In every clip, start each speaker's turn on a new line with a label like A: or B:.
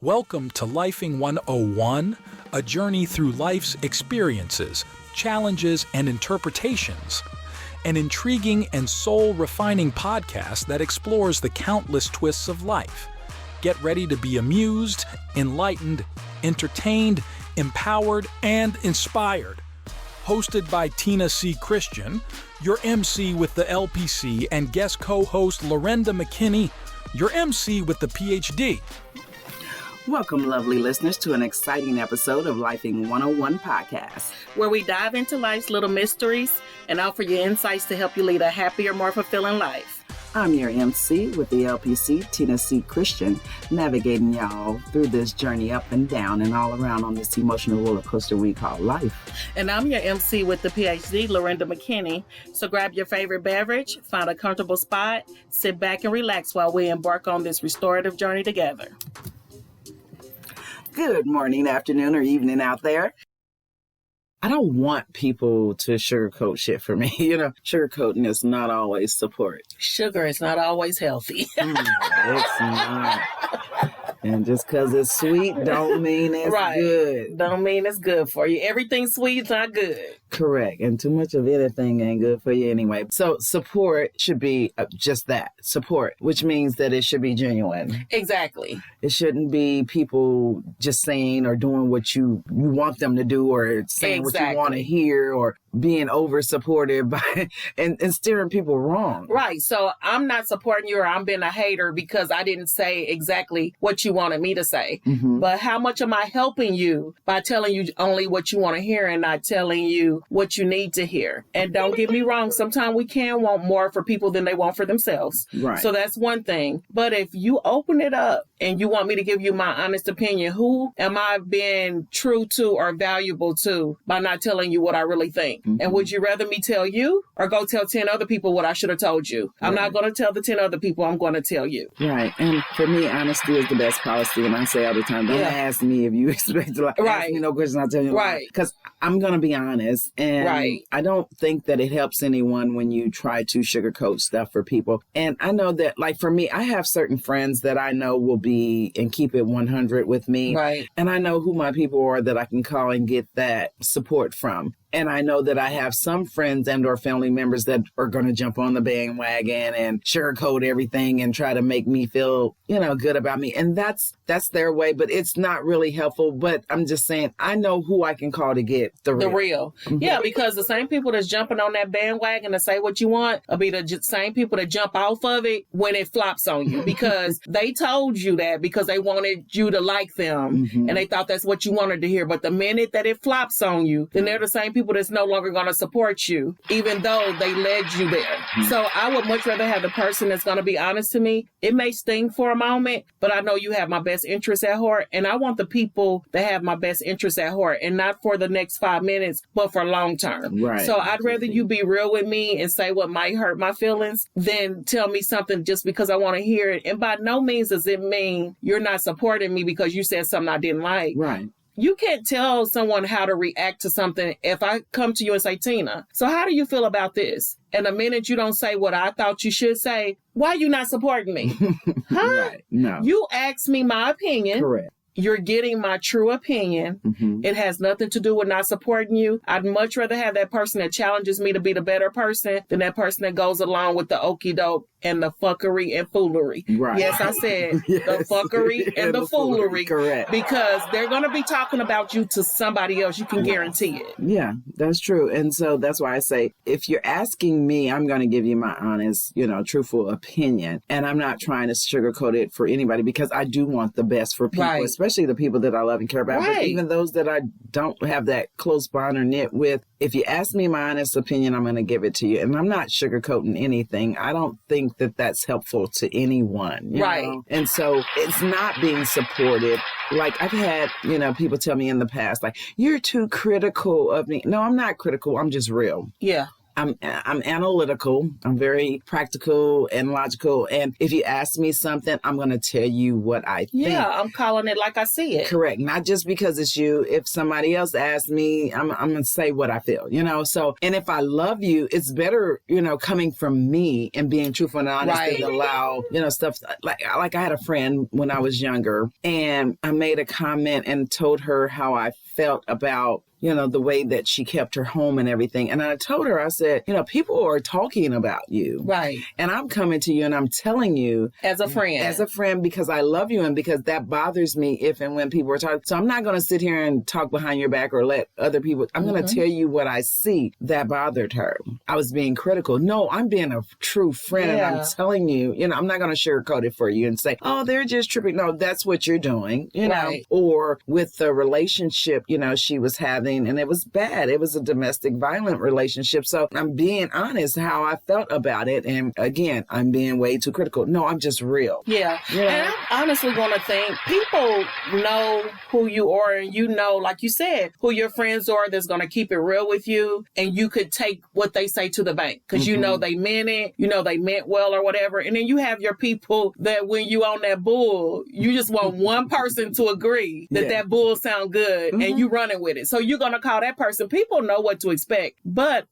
A: Welcome to Lifing 101, a journey through life's experiences, challenges, and interpretations. An intriguing and soul-refining podcast that explores the countless twists of life. Get ready to be amused, enlightened, entertained, empowered, and inspired. Hosted by Tina C. Christian, your MC with the LPC, and guest co-host Lorenda McKinney, your MC with the PhD.
B: Welcome, lovely listeners, to an exciting episode of Lifing 101 podcast,
C: where we dive into life's little mysteries and offer you insights to help you lead a happier, more fulfilling life.
B: I'm your MC with the LPC, Tina C. Christian, navigating y'all through this journey up and down and all around on this emotional roller coaster we call life.
C: And I'm your MC with the PhD, Lorenda McKinney. So grab your favorite beverage, find a comfortable spot, sit back and relax while we embark on this restorative journey together.
B: Good morning, afternoon, or evening out there. I don't want people to sugarcoat shit for me. Sugarcoating is not always support.
C: Sugar is not always healthy.
B: It's not. And just because it's sweet don't mean it's good.
C: Don't mean it's good for you. Everything sweet's not good.
B: Correct. And too much of anything ain't good for you anyway. So support should be just that, support, which means that it should be genuine.
C: Exactly.
B: It shouldn't be people just saying or doing what you want them to do or saying what you want to hear or being over supported by and steering people wrong.
C: Right. So I'm not supporting you or I'm being a hater because I didn't say exactly what you wanted me to say. Mm-hmm. But how much am I helping you by telling you only what you want to hear and not telling you what you need to hear? And don't get me wrong, sometimes we can want more for people than they want for themselves.
B: Right.
C: So that's one thing. But if you open it up and you want me to give you my honest opinion, who am I being true to or valuable to by not telling you what I really think? Mm-hmm. And would you rather me tell you or go tell 10 other people what I should have told you? I'm not going to tell the 10 other people. I'm going to tell you.
B: Right. And for me, honesty is the best policy. And I say all the time, don't ask me if you expect to ask me no questions. I'll tell you.
C: Right.
B: Because I'm going to be honest. And I don't think that it helps anyone when you try to sugarcoat stuff for people. And I know that, like, for me, I have certain friends that I know will be and keep it 100 with me.
C: Right.
B: And I know who my people are that I can call and get that support from. And I know that I have some friends and or family members that are going to jump on the bandwagon and sugarcoat everything and try to make me feel, good about me. And that's their way, but it's not really helpful. But I'm just saying, I know who I can call to get the real.
C: Mm-hmm. Yeah, because the same people that's jumping on that bandwagon to say what you want will be the same people that jump off of it when it flops on you because they told you that because they wanted you to like them and they thought that's what you wanted to hear. But the minute that it flops on you, then they're the same people that's no longer going to support you, even though they led you there. Mm-hmm. So I would much rather have the person that's going to be honest to me. It may sting for a moment, but I know you have my best interest at heart. And I want the people that have my best interest at heart and not for the next 5 minutes, but for long term.
B: Right.
C: So I'd rather you be real with me and say what might hurt my feelings than tell me something just because I want to hear it. And by no means does it mean you're not supporting me because you said something I didn't like.
B: Right.
C: You can't tell someone how to react to something if I come to you and say, Tina, so how do you feel about this? And the minute you don't say what I thought you should say, why are you not supporting me? Huh?
B: Right. No.
C: You asked me my opinion.
B: Correct.
C: You're getting my true opinion. Mm-hmm. It has nothing to do with not supporting you. I'd much rather have that person that challenges me to be the better person than that person that goes along with the okie doke and the fuckery and foolery.
B: Right.
C: Yes, I said the fuckery and the foolery.
B: Correct.
C: Because they're going to be talking about you to somebody else. You can guarantee it.
B: Yeah, that's true. And so that's why I say, if you're asking me, I'm going to give you my honest, truthful opinion. And I'm not trying to sugarcoat it for anybody because I do want the best for people, especially the people that I love and care about. But even those that I don't have that close bond or knit with, if you ask me my honest opinion, I'm going to give it to you. And I'm not sugarcoating anything. I don't think that that's helpful to anyone. You know? And so it's not being supported. Like I've had, people tell me in the past, like, you're too critical of me. No, I'm not critical. I'm just real.
C: Yeah.
B: I'm analytical. I'm very practical and logical. And if you ask me something, I'm going to tell you what I think.
C: Yeah, I'm calling it like I see it.
B: Correct. Not just because it's you. If somebody else asks me, I'm going to say what I feel, So, and if I love you, it's better, coming from me and being truthful and honest than allow, stuff like I had a friend when I was younger, and I made a comment and told her how I felt about the way that she kept her home and everything. And I told her, I said, people are talking about you.
C: Right.
B: And I'm coming to you and I'm telling you.
C: As a friend,
B: because I love you and because that bothers me if and when people are talking. So I'm not going to sit here and talk behind your back or let other people. I'm going to tell you what I see that bothered her. I was being critical. No, I'm being a true friend. And I'm telling you, I'm not going to sugarcoat it for you and say, oh, they're just tripping. No, that's what you're doing, know. Or with the relationship, she was having. And it was bad. It was a domestic violent relationship. So I'm being honest how I felt about it. And again, I'm being way too critical. No, I'm just real.
C: Yeah. And I'm honestly going to think people know who you are and like you said, who your friends are that's going to keep it real with you. And you could take what they say to the bank because they meant it, they meant well or whatever. And then you have your people that when you on that bull, you just want one person to agree that bull sound good and you running with it. So you're going to call that person. People know what to expect, but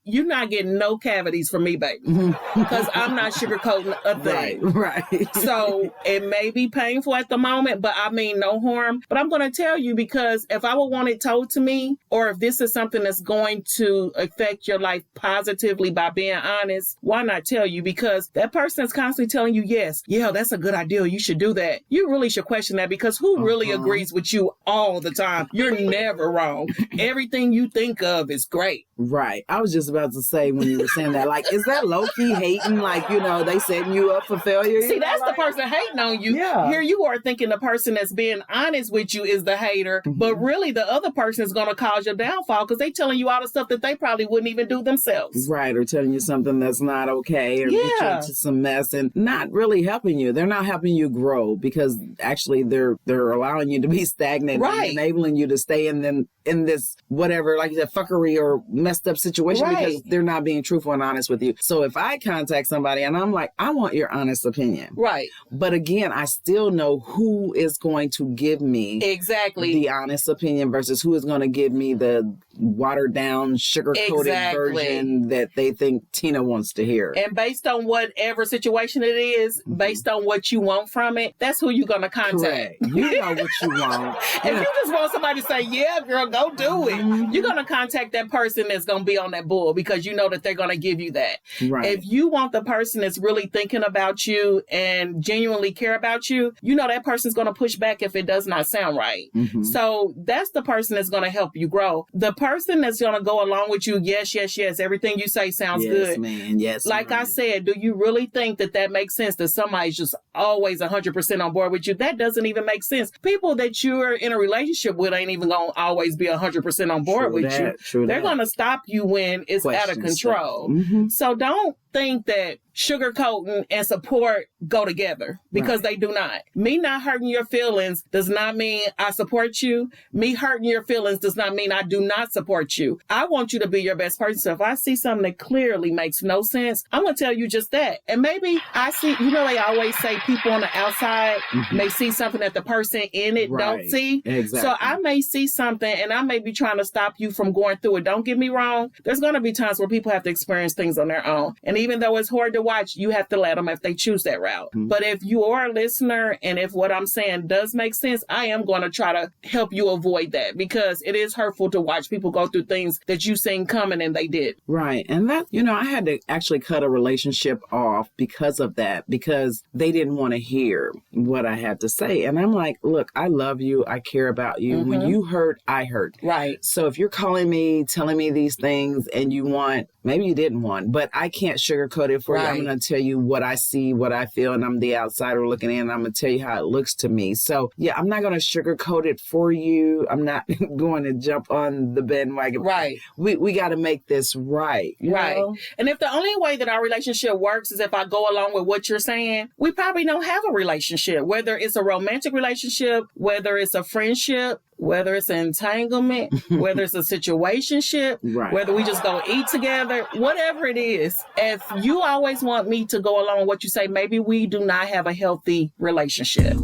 C: you're not getting no cavities from me, baby, because I'm not sugarcoating a thing.
B: Right.
C: So it may be painful at the moment, but I mean no harm. But I'm going to tell you because if I would want it told to me, or if this is something that's going to affect your life positively by being honest, why not tell you? Because that person is constantly telling you, yes, that's a good idea. You should do that. You really should question that because who really agrees with you all the time? You're never wrong. Everything you think of is great.
B: Right. I was just about to say when you were saying that, like, is that low-key hating? Like, they setting you up for failure?
C: See, that's the person hating on you.
B: Yeah.
C: Here you are thinking the person that's being honest with you is the hater, but really the other person is going to cause your downfall because they telling you all the stuff that they probably wouldn't even do themselves.
B: Right. Or telling you something that's not okay or get you into some mess and not really helping you. They're not helping you grow because actually they're allowing you to be stagnant and enabling you to stay in this whatever, like the fuckery or messed up situation because they're not being truthful and honest with you. So if I contact somebody and I'm like, I want your honest opinion.
C: Right.
B: But again, I still know who is going to give me the honest opinion versus who is going to give me the watered down, sugar-coated version that they think Tina wants to hear.
C: And based on whatever situation it is, based on what you want from it, that's who you're going to contact.
B: Correct. You know what you want.
C: If you just want somebody to say, yeah, girl, go do it, you're going to contact that person that's going to be on that bull because you know that they're going to give you that.
B: Right.
C: If you want the person that's really thinking about you and genuinely care about you, that person's going to push back if it does not sound right. So that's the person that's going to help you grow. The person that's going to go along with you, yes, everything you say sounds good.
B: Man. Yes,
C: like I said, do you really think that makes sense that somebody's just always 100% on board with you? That doesn't even make sense. People that you're in a relationship with ain't even going to always be 100% on board with you. They're going to stop you when it's out of control. So don't think that sugarcoating and support go together because they do not. Me not hurting your feelings does not mean I support you. Me hurting your feelings does not mean I do not support you. I want you to be your best person. So if I see something that clearly makes no sense, I'm going to tell you just that. And maybe I see, they always say people on the outside may see something that the person in it don't see.
B: Exactly.
C: So I may see something and I may be trying to stop you from going through it. Don't get me wrong. There's going to be times where people have to experience things on their own. And even though it's hard to watch, you have to let them if they choose that route. But if you are a listener and if what I'm saying does make sense, I am going to try to help you avoid that because it is hurtful to watch people go through things that you seen coming and they did.
B: Right. And that, I had to actually cut a relationship off because of that, because they didn't want to hear what I had to say. And I'm like, look, I love you. I care about you. When you hurt, I hurt.
C: Right.
B: So if you're calling me, telling me these things and you want, maybe you didn't want, but I can't sugarcoat it for you. I'm going to tell you what I see, what I feel, and I'm the outsider looking in. I'm going to tell you how it looks to me. So yeah, I'm not going to sugarcoat it for you. I'm not going to jump on the bandwagon.
C: Right.
B: We got to make this right. You know?
C: And if the only way that our relationship works is if I go along with what you're saying, we probably don't have a relationship, whether it's a romantic relationship, whether it's a friendship, whether it's an entanglement, whether it's a situationship, whether we just go eat together, whatever it is, if you always want me to go along with what you say, maybe we do not have a healthy relationship.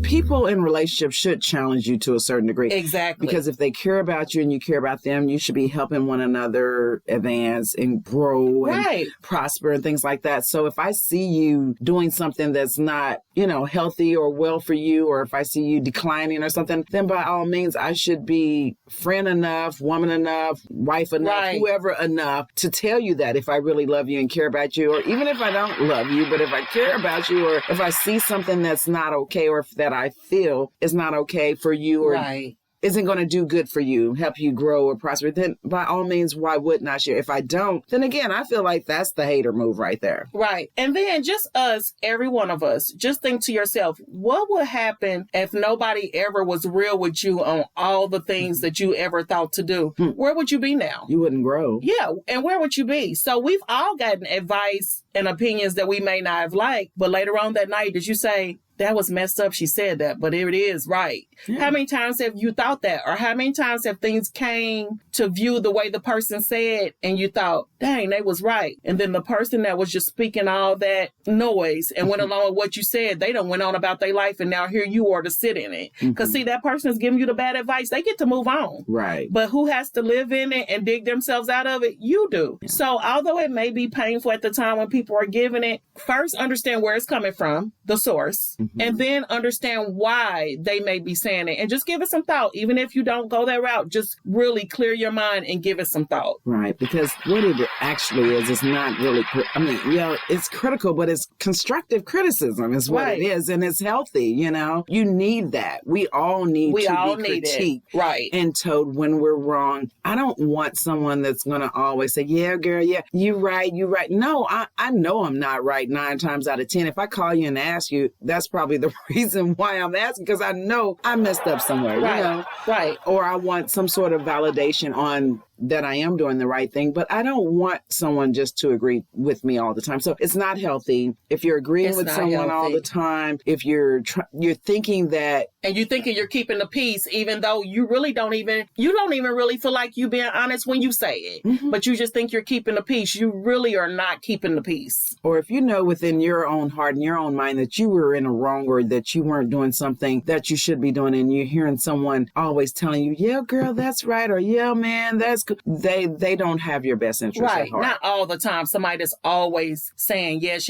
B: People in relationships should challenge you to a certain degree.
C: Exactly.
B: Because if they care about you and you care about them, you should be helping one another advance and grow and prosper and things like that. So if I see you doing something that's not, healthy or well for you, or if I see you declining or something, then by all means, I should be friend enough, woman enough, wife enough, whoever enough to tell you that if I really love you and care about you, or even if I don't love you, but if I care about you, or if I see something that's not okay, or if that I feel is not okay for you, or isn't going to do good for you, help you grow or prosper, then by all means, why wouldn't I share? If I don't, then again, I feel like that's the hater move right there.
C: Right. And then just us, every one of us, just think to yourself, what would happen if nobody ever was real with you on all the things that you ever thought to do? Where would you be now?
B: You wouldn't grow.
C: Yeah. And where would you be? So we've all gotten advice and opinions that we may not have liked, but later on that night, did you say, that was messed up, she said that, but it is right. Yeah. How many times have you thought that? Or how many times have things came to view the way the person said and you thought, dang, they was right. And then the person that was just speaking all that noise and went along with what you said, they done went on about their life and now here you are to sit in it. Because see, that person is giving you the bad advice. They get to move on.
B: Right.
C: But who has to live in it and dig themselves out of it? You do. Yeah. So although it may be painful at the time when people are giving it, first understand where it's coming from, the source. And then understand why they may be saying it and just give it some thought. Even if you don't go that route, just really clear your mind and give it some thought.
B: Right. Because what it actually is, it's not really, it's critical, but it's constructive criticism is what it is. And it's healthy, You need that. We all need to be critiqued and told when we're wrong. I don't want someone that's going to always say, yeah, girl, yeah, you're right. No, I know I'm not right 9 times out of 10. If I call you and ask you, that's probably the reason why I'm asking, because I know I messed up somewhere,
C: Right.
B: Or I want some sort of validation on that I am doing the right thing, but I don't want someone just to agree with me all the time. So it's not healthy. If you're agreeing with someone all the time, if you're thinking that,
C: and you're thinking you're keeping the peace, even though you really don't even really feel like you being honest when you say it, but you just think you're keeping the peace. You really are not keeping the peace.
B: Or if you know within your own heart and your own mind that you were in a wrong, or that you weren't doing something that you should be doing, and you're hearing someone always telling you, yeah, girl, that's right, or yeah, man, that's good. They don't have your best interest at heart.
C: Not all the time. Somebody that's always saying yes.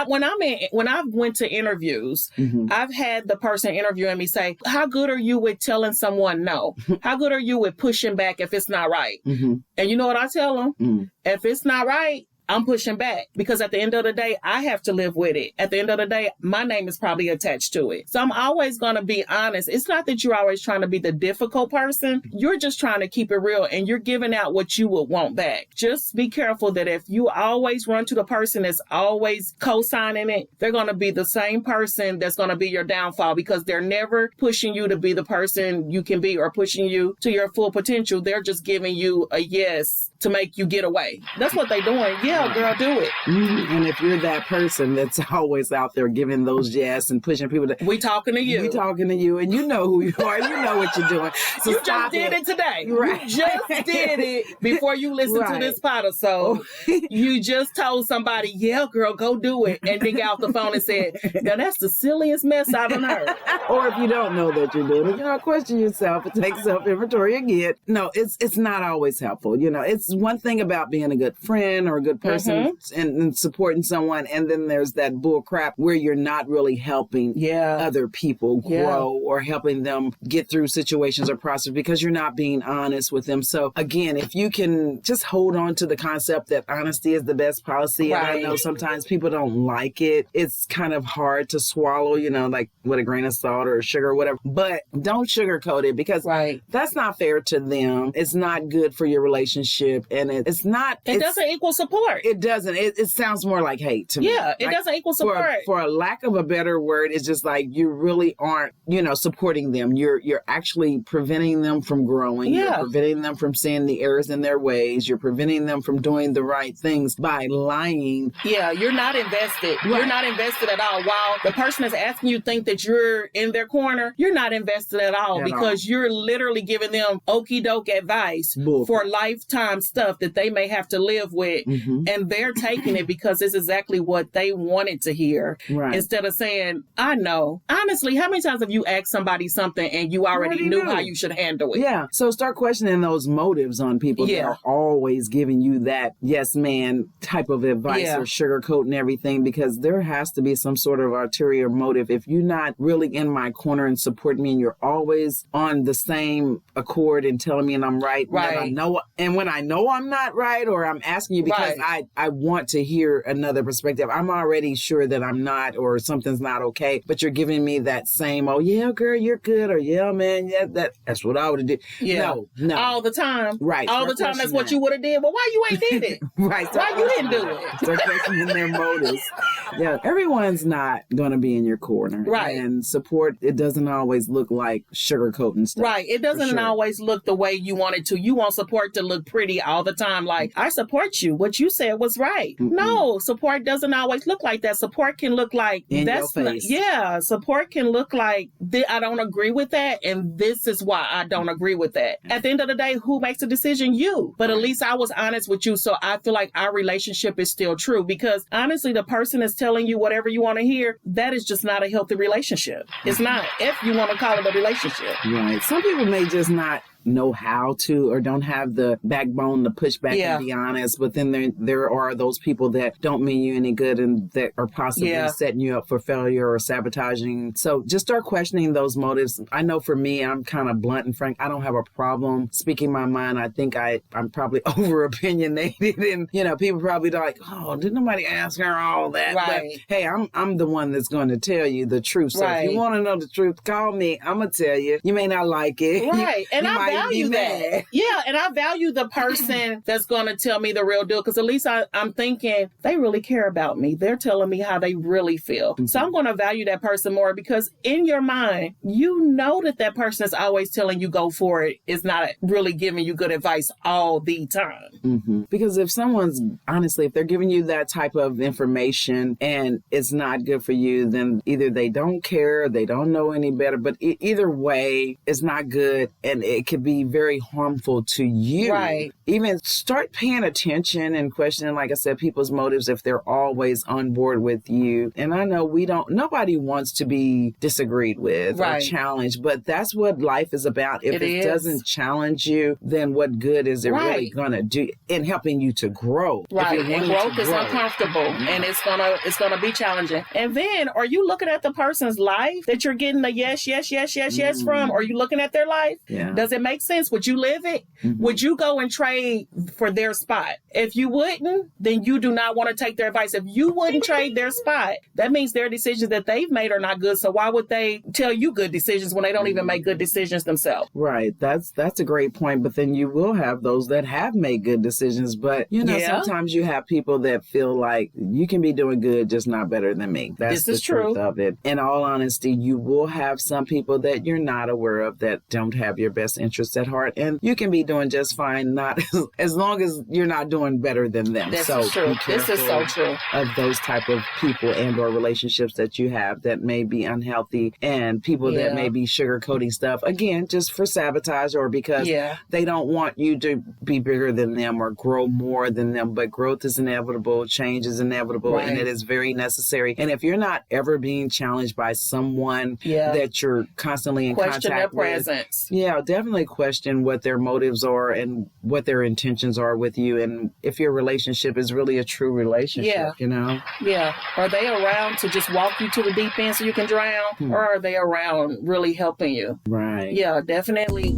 C: When I went to interviews, I've had the person interviewing me say, how good are you with telling someone no? How good are you with pushing back if it's not right? And you know what I tell them? If it's not right, I'm pushing back, because at the end of the day, I have to live with it. At the end of the day, my name is probably attached to it. So I'm always going to be honest. It's not that you're always trying to be the difficult person. You're just trying to keep it real, and you're giving out what you would want back. Just be careful that if you always run to the person that's always co-signing it, they're going to be the same person that's going to be your downfall, because they're never pushing you to be the person you can be or pushing you to your full potential. They're just giving you a yes to make you get away. That's what they're doing. Yeah, girl, do it.
B: And if you're that person that's always out there giving those yes and pushing people to...
C: We talking to you.
B: We talking to you, and you know who you are. You know what you're doing. So
C: you just did it today.
B: Right.
C: You just did it before you listened to this pod. So you just told somebody, yeah, girl, go do it. And then got off the phone and said, now that's the silliest mess I've ever heard.
B: Or if you don't know that you're doing it, question yourself and take self-inventory again. No, it's not always helpful. It's one thing about being a good friend or a good person and supporting someone, and then there's that bull crap where you're not really helping other people grow or helping them get through situations or process because you're not being honest with them. So again, if you can just hold on to the concept that honesty is the best policy, and I know sometimes people don't like it. It's kind of hard to swallow, like with a grain of salt or sugar or whatever, but don't sugarcoat it, because that's not fair to them. It's not good for your relationship, and it doesn't
C: equal support. support.
B: It doesn't. It sounds more like hate to me.
C: Yeah, it doesn't equal support.
B: For a lack of a better word, it's just like you really aren't, supporting them. You're actually preventing them from growing.
C: Yeah.
B: You're preventing them from seeing the errors in their ways. You're preventing them from doing the right things by lying.
C: Yeah, you're not invested.
B: Right.
C: You're not invested at all. While the person is asking you think that you're in their corner, you're not invested at all because you're literally giving them okie doke advice for lifetime stuff that they may have to live with.
B: Mm-hmm.
C: And they're taking it because it's exactly what they wanted to hear.
B: Right.
C: Instead of saying, I know. Honestly, how many times have you asked somebody something and you already knew how you should handle it?
B: Yeah. So start questioning those motives on people that are always giving you that yes man type of advice or sugarcoating everything, because there has to be some sort of ulterior motive. If you're not really in my corner and supporting me and you're always on the same accord and telling me and I'm right. When I know I'm not right, or I'm asking you because I want to hear another perspective, I'm already sure that I'm not, or something's not okay, but you're giving me that same, oh yeah, girl, you're good, or yeah, man, yeah, that's what I would have did.
C: Yeah.
B: No.
C: All the time.
B: Right.
C: All the time, that's what you would have did. Well, why you ain't did it?
B: Right.
C: Why you didn't do it?
B: Start questioning their motives. Yeah. Everyone's not going to be in your corner.
C: Right.
B: And support, it doesn't always look like sugarcoating stuff.
C: Right. It doesn't always look the way you want it to. You want support to look pretty all the time. Like, I support you. What you said was right. Mm-mm. No, support doesn't always look like that. Support can look like
B: in your face.
C: Support can look like I don't agree with that, and this is why I don't agree with that. At the end of the day, who makes the decision? You. But at least I was honest with you, so I feel like our relationship is still true, because honestly, the person is telling you whatever you want to hear. That is just not a healthy relationship. It's not, if you want to call it a relationship.
B: Right. Some people may just not know how to, or don't have the backbone to push back and be honest, but then there are those people that don't mean you any good and that are possibly setting you up for failure or sabotaging. So just start questioning those motives. I know for me, I'm kind of blunt and frank. I don't have a problem speaking my mind. I think I'm probably over opinionated, and people probably like, oh, did nobody ask her all that?
C: Right.
B: But hey, I'm the one that's going to tell you the truth. So if you want to know the truth, call me. I'm gonna tell you. You may not like it.
C: Right. And I value that. Yeah, and I value the person that's going to tell me the real deal, because at least I'm thinking they really care about me. They're telling me how they really feel. Mm-hmm. So I'm going to value that person more, because in your mind, you know that person is always telling you go for it, is not really giving you good advice all the time.
B: Mm-hmm. Because if someone's, honestly, if they're giving you that type of information and it's not good for you, then either they don't care, they don't know any better, but either way, it's not good, and it could be very harmful to you.
C: Right.
B: Even start paying attention and questioning, like I said, people's motives if they're always on board with you. And I know nobody wants to be disagreed with or challenged, but that's what life is about. If it doesn't challenge you, then what good is it really going to do in helping you to grow?
C: Right. And growth is uncomfortable, and it's gonna be challenging. And then, are you looking at the person's life that you're getting the yes from? Or are you looking at their life?
B: Yeah.
C: Does it make sense? Would you live it? Mm-hmm. Would you go and trade for their spot? If you wouldn't, then you do not want to take their advice. If you wouldn't trade their spot, that means their decisions that they've made are not good. So why would they tell you good decisions when they don't even make good decisions themselves?
B: Right. That's a great point. But then you will have those that have made good decisions. But, sometimes you have people that feel like you can be doing good, just not better than me. That's the truth of it. In all honesty, you will have some people that you're not aware of that don't have your best interests at heart. And you can be doing just fine, not as long as you're not doing better than them.
C: This is true. This is so true.
B: Of those type of people and or relationships that you have that may be unhealthy, and people that may be sugarcoating stuff, again, just for sabotage or because they don't want you to be bigger than them or grow more than them. But growth is inevitable. Change is inevitable, and it is very necessary. And if you're not ever being challenged by someone that you're constantly in
C: question
B: contact
C: their
B: with,
C: presence.
B: Yeah, definitely question what their motives are and what their intentions are with you, and if your relationship is really a true relationship,
C: Yeah. Are they around to just walk you to the deep end so you can drown, or are they around really helping you?
B: Right.
C: Yeah, definitely.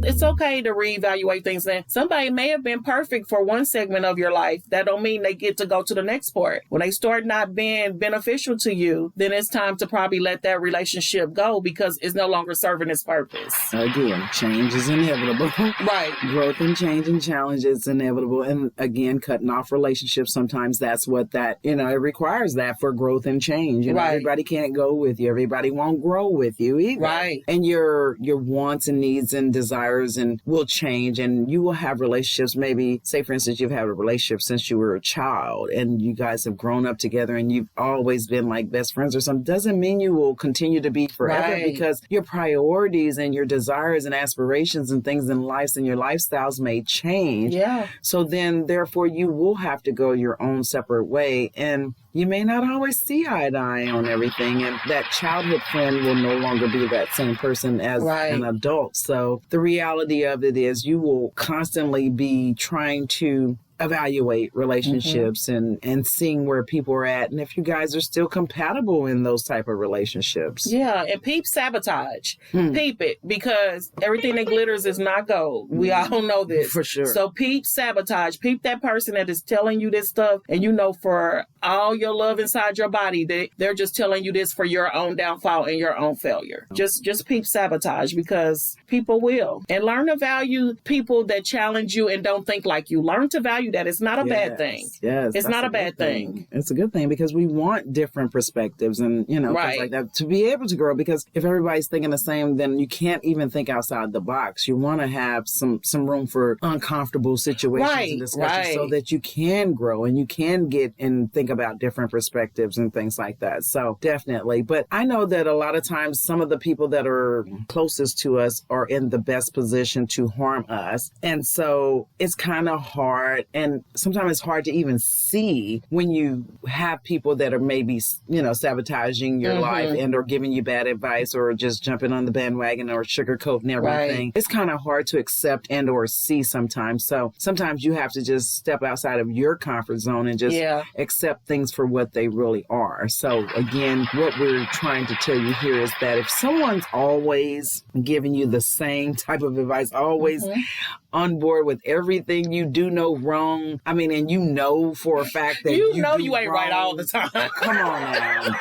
C: It's it's okay to reevaluate things. And somebody may have been perfect for one segment of your life. That don't mean they get to go to the next part. When they start not being beneficial to you, then it's time to probably let that relationship go because it's no longer serving its purpose.
B: Again, change is inevitable.
C: Right.
B: Growth and change and challenge is inevitable. And again, cutting off relationships, sometimes that's what that, it requires that for growth and change. Everybody can't go with you. Everybody won't grow with you either.
C: Right.
B: And your wants and needs and desires and will change, and you will have relationships. Maybe, say for instance, you've had a relationship since you were a child and you guys have grown up together and you've always been like best friends or something. Doesn't mean you will continue to be forever, because your priorities and your desires and aspirations and things in life and your lifestyles may change.
C: Yeah.
B: So then, therefore, you will have to go your own separate way. And you may not always see eye to eye on everything. And that childhood friend will no longer be that same person as an adult. So the reality of it is you will constantly be trying to evaluate relationships and seeing where people are at and if you guys are still compatible in those type of relationships.
C: Yeah, and peep sabotage. Peep it, because everything that glitters is not gold. We all know this.
B: For sure.
C: So peep sabotage. Peep that person that is telling you this stuff, and for all your love inside your body, they're just telling you this for your own downfall and your own failure. Just peep sabotage, because people will. And learn to value people that challenge you and don't think like you. Learn to value that. It's not a bad thing.
B: Yes.
C: It's not a bad thing.
B: It's a good thing, because we want different perspectives and, things like that to be able to grow, because if everybody's thinking the same, then you can't even think outside the box. You want to have some room for uncomfortable situations and discussions so that you can grow and you can get and think about different perspectives and things like that. So definitely. But I know that a lot of times some of the people that are closest to us are in the best position to harm us. And so it's kind of hard. And sometimes it's hard to even see when you have people that are maybe, sabotaging your life and or giving you bad advice or just jumping on the bandwagon or sugarcoating everything. It's kind of hard to accept and or see sometimes. So sometimes you have to just step outside of your comfort zone and just accept things for what they really are. So again, what we're trying to tell you here is that if someone's always giving you the same type of advice, always on board with everything you do know wrong. I mean, and for a fact that you
C: ain't
B: wrong.
C: Right all the time.
B: Come on now.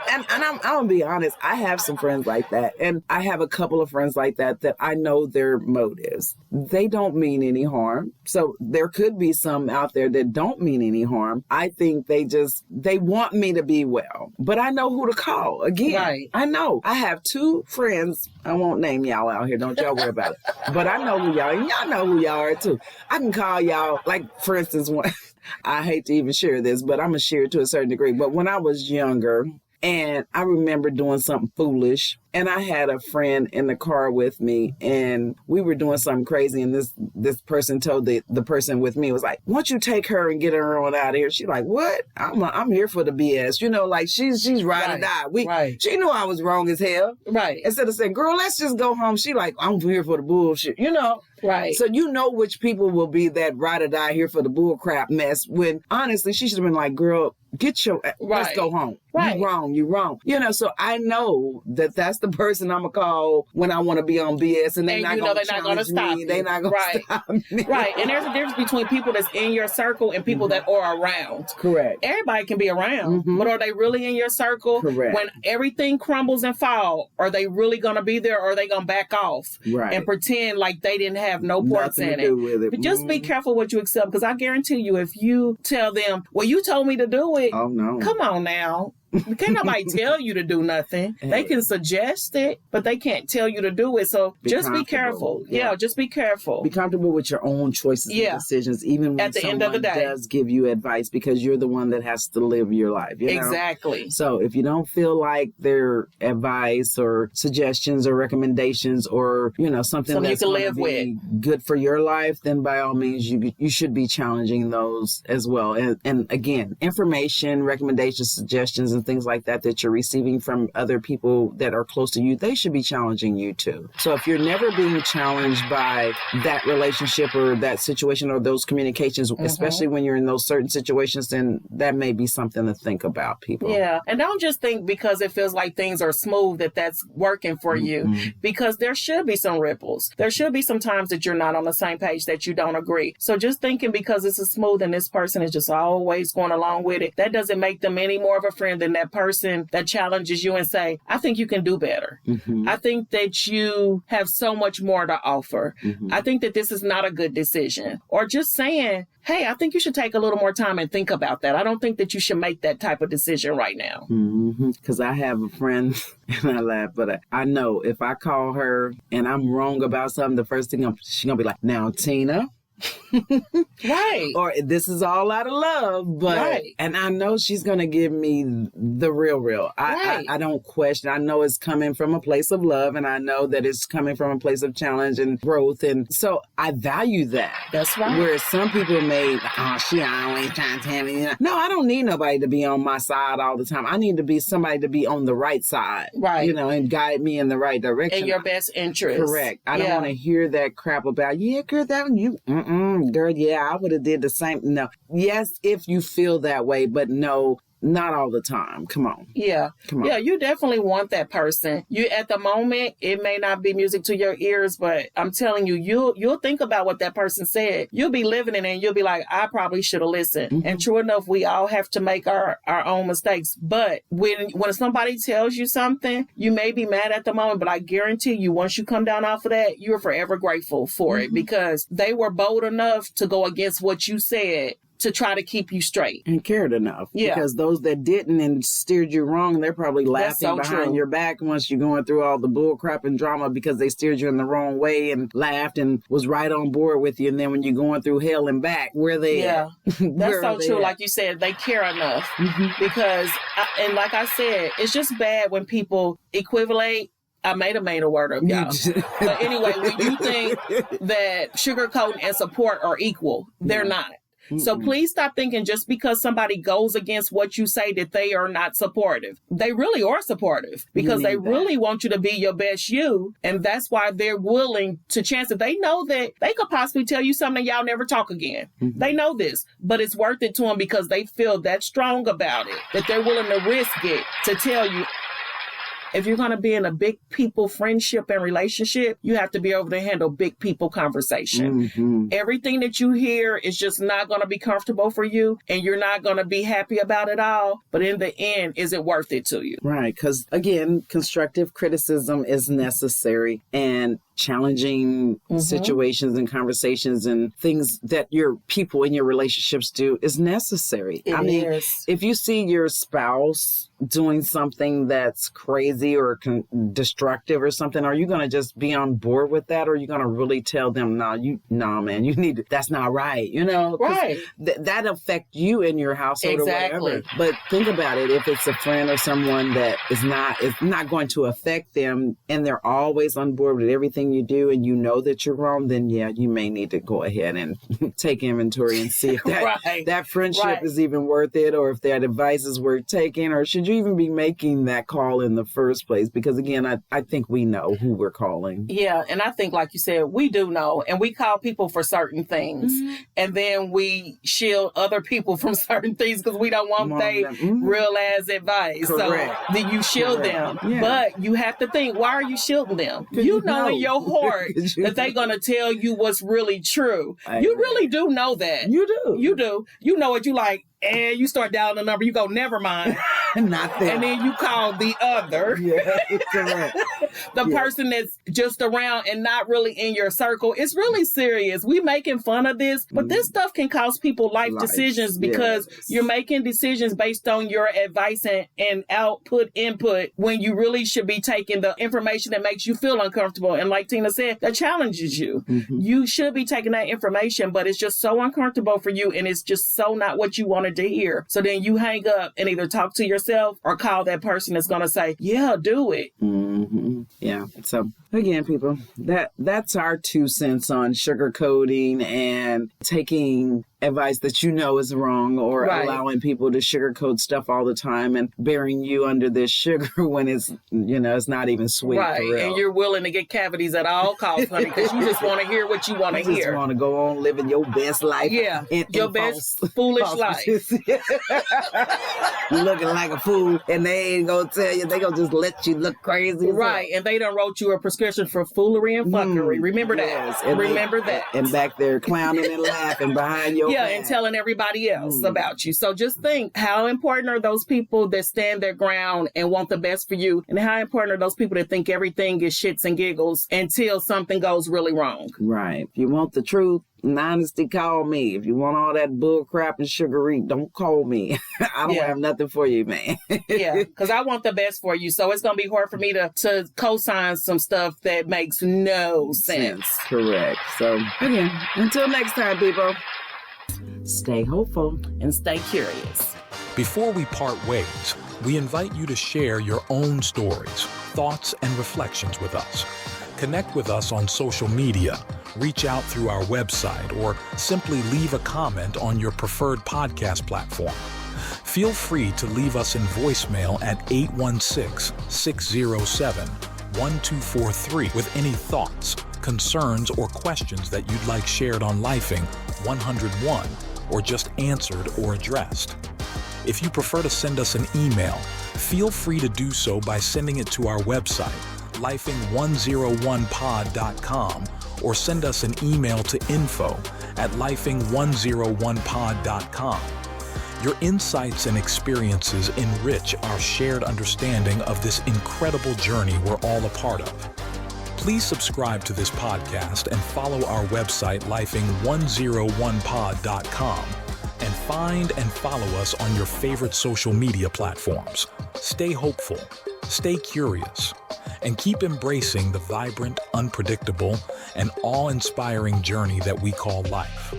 B: And I'm gonna be honest, I have some friends like that. And I have a couple of friends like that I know their motives. They don't mean any harm. So there could be some out there that don't mean any harm. I think they want me to be well. But I know who to call. Again, I know. I have two friends. I won't name y'all out here. Don't y'all worry about it. But I know who y'all are. And y'all know who y'all are too. I can call y'all, like, for instance, I hate to even share this, but I'm going to share it to a certain degree. But when I was younger, and I remember doing something foolish, and I had a friend in the car with me, and we were doing something crazy, and this person told the person with me, was like, "Why don't you take her and get her on out of here?" She's like, "What? I'm here for the BS." Like she's ride or die. She knew I was wrong as hell. Right. Instead of saying, "Girl, let's just go home," she like, "I'm here for the bullshit." Right. So which people will be that ride or die here for the bull crap mess, when honestly she should have been like, "Girl, get your let's go home. Right. You wrong. So I know that's the person I'm gonna call when I want to be on BS, and they're not gonna stop me. They're not gonna stop me. Right.
C: And there's a difference between people that's in your circle and people that are around.
B: Correct.
C: Everybody can be around, but are they really in your circle?
B: Correct.
C: When everything crumbles and falls, are they really gonna be there, or are they gonna back off and pretend like they didn't have no parts in it? But just be careful what you accept, because I guarantee you, if you tell them, "Well, you told me to do it,"
B: oh no,
C: come on now. Can't nobody tell you to do nothing. Hey. They can suggest it, but they can't tell you to do it. So just be careful. Yeah, just be careful.
B: Be comfortable with your own choices and decisions, even when
C: at the end of the day
B: does give you advice, because you're the one that has to live your life.
C: Exactly.
B: So if you don't feel like their advice or suggestions or recommendations or something that's
C: you can live with
B: good for your life, then by all means you should be challenging those as well. And again, information, recommendations, suggestions, and and things like that you're receiving from other people that are close to you, they should be challenging you too. So if you're never being challenged by that relationship or that situation or those communications, especially when you're in those certain situations, then that may be something to think about, people.
C: Yeah. And don't just think because it feels like things are smooth that that's working for you, because there should be some ripples. There should be some times that you're not on the same page, that you don't agree. So just thinking because this is smooth and this person is just always going along with it, that doesn't make them any more of a friend than that person that challenges you and say, I think you can do better. I think that you have so much more to offer. I think that this is not a good decision. Or just saying, hey, I think you should take a little more time and think about that. I don't think that you should make that type of decision right now.
B: Because I have a friend, and I laugh, but I know if I call her and I'm wrong about something, the first thing she's going to be like, now, Tina.
C: Right.
B: Or this is all out of love, but and I know she's gonna give me the real. I don't question. I know it's coming from a place of love, and I know that it's coming from a place of challenge and growth, and so I value that.
C: That's right.
B: Whereas some people may, she always trying to tell me. No, I don't need nobody to be on my side all the time. I need to be somebody to be on the right side,
C: right?
B: And guide me in the right direction.
C: In your best interest.
B: Correct. I don't want to hear that crap about girl, that one you. Girl, yeah, I would have did the same. No. Yes, if you feel that way, but no, not all the time. Come on.
C: Yeah.
B: Come on.
C: Yeah, you definitely want that person. You at the moment, it may not be music to your ears, but I'm telling you, you'll think about what that person said. You'll be living in it and you'll be like, I probably should have listened. And true enough, we all have to make our own mistakes. But when somebody tells you something, you may be mad at the moment, but I guarantee you, once you come down off of that, you're forever grateful for it, because they were bold enough to go against what you said to try to keep you straight.
B: And cared enough.
C: Yeah.
B: Because those that didn't and steered you wrong, they're probably laughing behind your back once you're going through all the bull crap and drama because they steered you in the wrong way and laughed and was right on board with you. And then when you're going through hell and back, where they at?
C: That's so true. Like you said, they care enough. Because, and like I said, it's just bad when people equivalate. I made a word up, y'all. But anyway, when you think that sugarcoating and support are equal, they're not. So please stop thinking just because somebody goes against what you say that they are not supportive. They really are supportive because they really want you to be your best you. And that's why they're willing to chance it. They know that they could possibly tell you something y'all never talk again. They know this, but it's worth it to them because they feel that strong about it, that they're willing to risk it to tell you. If you're going to be in a big people friendship and relationship, you have to be able to handle big people conversation. Everything that you hear is just not going to be comfortable for you, and you're not going to be happy about it all. But in the end, is it worth it to you?
B: Right. Because, again, constructive criticism is necessary, and challenging situations and conversations and things that your people in your relationships do is necessary. I mean, if you see your spouse doing something that's crazy or destructive or something, are you going to just be on board with that, or are you going to really tell them, no, man, you need to, that's not right,
C: Right.
B: That affect you in your household or whatever. But think about it, if it's a friend or someone that is not going to affect them, and they're always on board with everything you do, and you know that you're wrong, then you may need to go ahead and take inventory and see if that friendship is even worth it, or if that advice is worth taking, or should you even be making that call in the first place? Because again, I think we know who we're calling.
C: Yeah, and I think, like you said, we do know, and we call people for certain things, and then we shield other people from certain things because we don't want their real ass advice.
B: Correct.
C: So then you shield them,
B: Yeah.
C: but you have to think, why are you shielding them? You know in your heart that they're going to tell you what's really true. You really do know that.
B: You do.
C: You do. You know what you like. And you start dialing the number, you go, never mind.
B: Not that.
C: And then you call the other.
B: Yeah, correct.
C: The person that's just around and not really in your circle. It's really serious. We making fun of this, but this stuff can cause people life decisions because you're making decisions based on your advice and input when you really should be taking the information that makes you feel uncomfortable. And like Tina said, that challenges you. You should be taking that information, but it's just so uncomfortable for you, and it's just so not what you wanted to hear. So then you hang up and either talk to yourself or call that person that's going to say, yeah, do it.
B: Yeah. So again, people, that's our 2 cents on sugarcoating and taking advice that you know is wrong, or allowing people to sugarcoat stuff all the time and burying you under this sugar when it's, it's not even sweet.
C: Right.
B: For real.
C: And you're willing to get cavities at all costs, honey, because you just want to hear what you want to hear.
B: You just want to go on living your best life.
C: Yeah. Your best foolish life.
B: You're looking like a fool, and they ain't going to tell you. They going to just let you look crazy.
C: Right. And they done wrote you a prescription for foolery and fuckery. Remember that.
B: Yes.
C: Remember that.
B: And back there clowning and laughing behind your back.
C: And telling everybody else about you. So just think, how important are those people that stand their ground and want the best for you? And how important are those people that think everything is shits and giggles until something goes really wrong?
B: Right. If you want the truth and honesty, call me. If you want all that bull crap and sugary, don't call me. I don't have nothing for you, man.
C: Because I want the best for you. So it's going to be hard for me to co-sign some stuff that makes no sense.
B: Correct. So, again, until next time, people, stay hopeful
C: and stay curious.
A: Before we part ways, we invite you to share your own stories, thoughts, and reflections with us. Connect with us on social media, reach out through our website, or simply leave a comment on your preferred podcast platform. Feel free to leave us in voicemail at 816-607-1243 with any thoughts, concerns, or questions that you'd like shared on LIFING 101 or just answered or addressed. If you prefer to send us an email, feel free to do so by sending it to our website, lifing101pod.com, or send us an email to info@lifing101pod.com. Your insights and experiences enrich our shared understanding of this incredible journey we're all a part of. Please subscribe to this podcast and follow our website, lifing101pod.com, and find and follow us on your favorite social media platforms. Stay hopeful, stay curious, and keep embracing the vibrant, unpredictable, and awe-inspiring journey that we call life.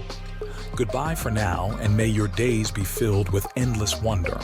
A: Goodbye for now, and may your days be filled with endless wonder.